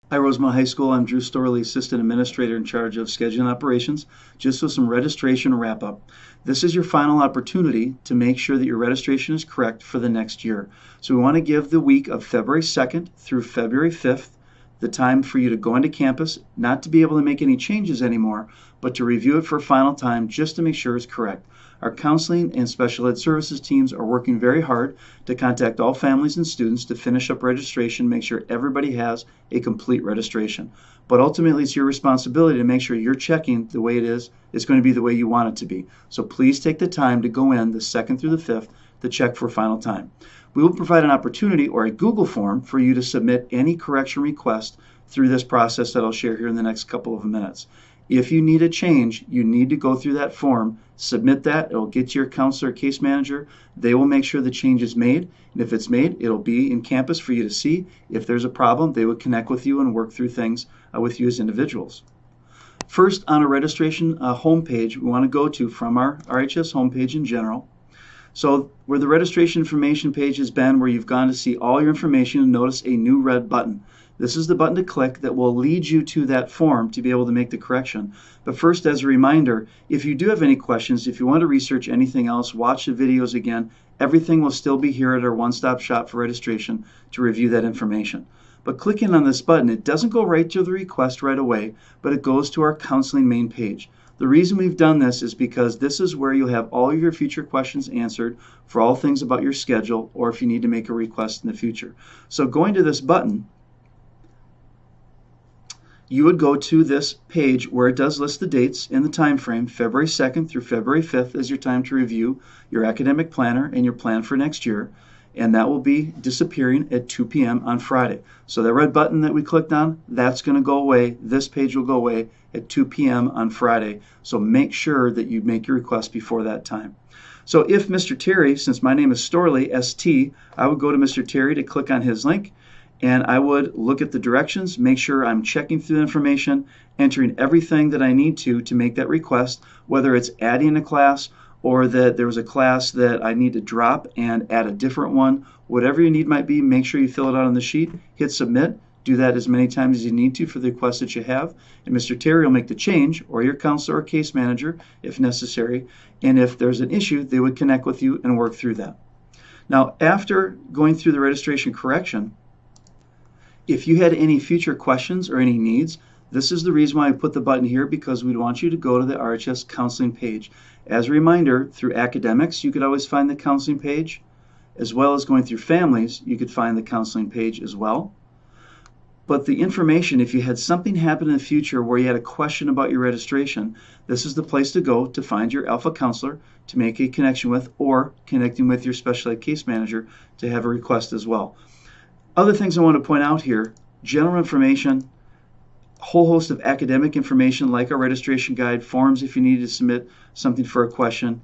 Hi, Rosemont High School. I'm Drew Storley, Assistant Administrator in charge of Scheduling Operations. Just with some registration wrap up. This is your final opportunity to make sure that your registration is correct for the next year. So we want to give the week of February 2nd through February 5th the time for you to go into campus, not to be able to make any changes anymore, but to review it for a final time just to make sure it's correct. Our counseling and special ed services teams are working very hard to contact all families and students to finish up registration, make sure everybody has a complete registration. But ultimately, it's your responsibility to make sure you're checking the way it is. It's going to be the way you want it to be. So please take the time to go in the 2nd through the 5th to check for final time. We will provide an opportunity or a Google form for you to submit any correction request through this process that I'll share here in the next couple of minutes. If you need a change, you need to go through that form, submit that, it'll get to your counselor or case manager. They will make sure the change is made, and if it's made, it'll be in campus for you to see. If there's a problem, they would connect with you and work through things with you as individuals. First, on a registration homepage, we want to go to from our RHS homepage in general. So where the registration information page has been, where you've gone to see all your information, and notice a new red button. This is the button to click that will lead you to that form to be able to make the correction. But first, as a reminder, if you do have any questions, if you want to research anything else, watch the videos again, everything will still be here at our one-stop shop for registration to review that information. But clicking on this button, it doesn't go right to the request right away, but it goes to our counseling main page. The reason we've done this is because this is where you'll have all of your future questions answered for all things about your schedule or if you need to make a request in the future. So going to this button, you would go to this page where it does list the dates in the time frame. February 2nd through February 5th is your time to review your academic planner and your plan for next year. And that will be disappearing at 2 p.m. on Friday. So that red button that we clicked on, that's going to go away. This page will go away at 2 p.m. on Friday. So make sure that you make your request before that time. So if Mr. Terry, since my name is Storley, ST, I would go to Mr. Terry to click on his link, and I would look at the directions, make sure I'm checking through the information, entering everything that I need to make that request, whether it's adding a class or that there was a class that I need to drop and add a different one. Whatever your need might be, make sure you fill it out on the sheet, hit submit, do that as many times as you need to for the request that you have, and Mr. Terry will make the change, or your counselor or case manager if necessary, and if there's an issue, they would connect with you and work through that. Now, after going through the registration correction, if you had any future questions or any needs, this is the reason why I put the button here, because we'd want you to go to the RHS counseling page. As a reminder, through academics, you could always find the counseling page, as well as going through families, you could find the counseling page as well. But the information, if you had something happen in the future where you had a question about your registration, this is the place to go to find your alpha counselor to make a connection with, or connecting with your special ed case manager to have a request as well. Other things I want to point out here, general information, whole host of academic information like our registration guide, forms if you need to submit something for a question,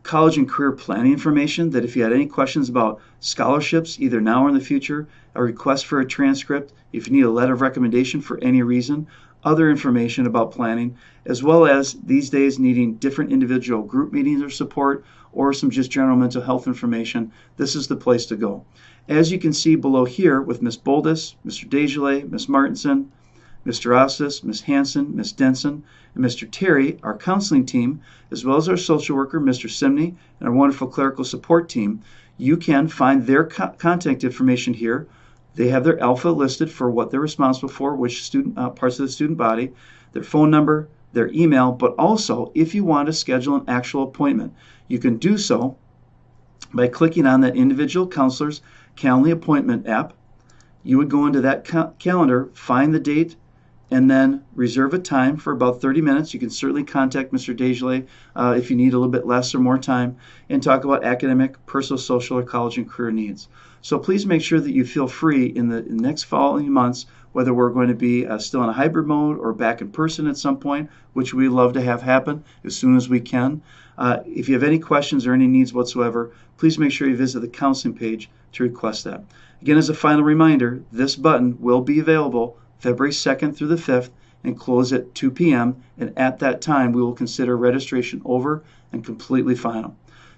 college and career planning information that if you had any questions about scholarships, either now or in the future, a request for a transcript, if you need a letter of recommendation for any reason, other information about planning, as well as these days needing different individual group meetings or support, or some just general mental health information, this is the place to go. As you can see below here with Ms. Boldis, Mr. Desjardins, Ms. Martinson, Mr. Ossis, Ms. Hanson, Ms. Denson, and Mr. Terry, our counseling team, as well as our social worker, Mr. Simney, and our wonderful clerical support team, you can find their contact information here. They have their alpha listed for what they're responsible for, which student parts of the student body, their phone number, their email, but also if you want to schedule an actual appointment, you can do so by clicking on that individual counselor's Calendly appointment app. You would go into that calendar, find the date, and then reserve a time for about 30 minutes. You can certainly contact Mr. Desjardins if you need a little bit less or more time, and talk about academic, personal, social, or college and career needs. So please make sure that you feel free in the next following months, whether we're going to be still in a hybrid mode or back in person at some point, which we love to have happen as soon as we can. If you have any questions or any needs whatsoever, please make sure you visit the counseling page to request that. Again, as a final reminder, this button will be available February 2nd through the 5th and close at 2 p.m. And at that time, we will consider registration over and completely final.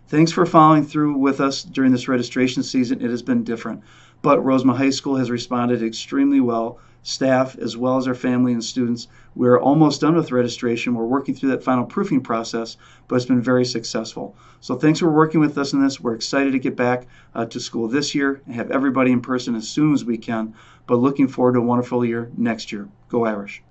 Thanks for following through with us during this registration season. It has been different, but Rosemont High School has responded extremely well staff, as well as our family and students. We're almost done with registration. We're working through that final proofing process, but it's been very successful. So thanks for working with us in this. We're excited to get back to school this year and have everybody in person as soon as we can, but looking forward to a wonderful year next year. Go Irish.